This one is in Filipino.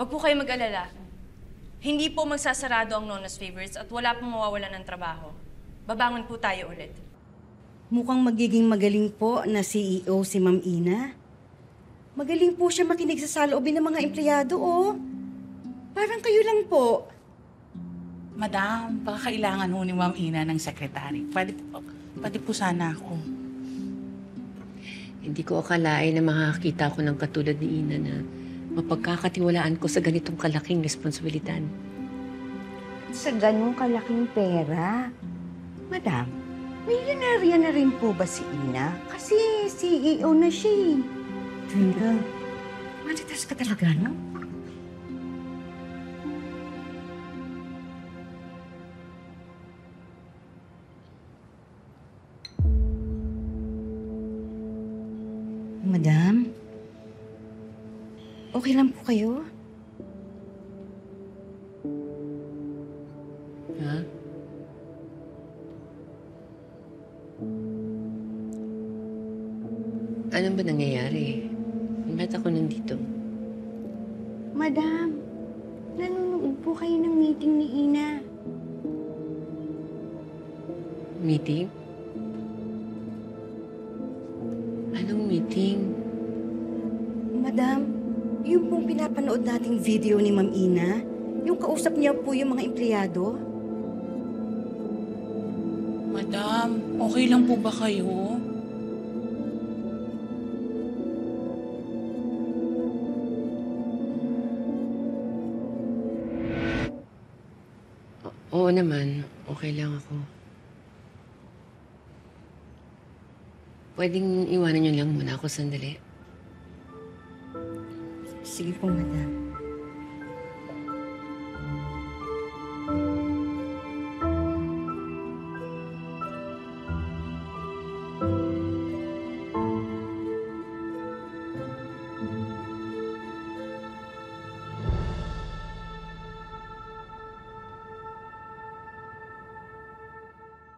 Huwag po kayo mag-alala. Hindi po magsasarado ang Nona's Favorites at wala pong mawawalan ng trabaho. Babangon po tayo ulit. Mukhang magiging magaling po na CEO si Ma'am Ina. Magaling po siya makinig sa saloobin ng mga empleyado, oh. Parang kayo lang po. Madam, baka kailangan ho ni Ma'am Ina ng sekretary. Pwede po sana ako. Hindi ko akalain na makakakita ko ng katulad ni Ina na mapagkakatiwalaan ko sa ganitong kalaking responsibilidad. Sa ganong kalaking pera. Madam, milyonarya na rin po ba si Ina? Kasi CEO na siya eh. Twinkle, maritas ka talaga, no? Madam, okay lang po kayo? Ha? Ano ba nangyayari? Ba't ako nandito? Madam, nanonood po kayo ng meeting ni Ina. Meeting? Anong meeting? Madam, yung pong pinapanood nating video ni Ma'am Ina, yung kausap niya po yung mga empleyado. Madam, okay lang po ba kayo? Oo naman, okay lang ako. Pwedeng iwanan niyo lang muna ako sandali. Sige po, Madam.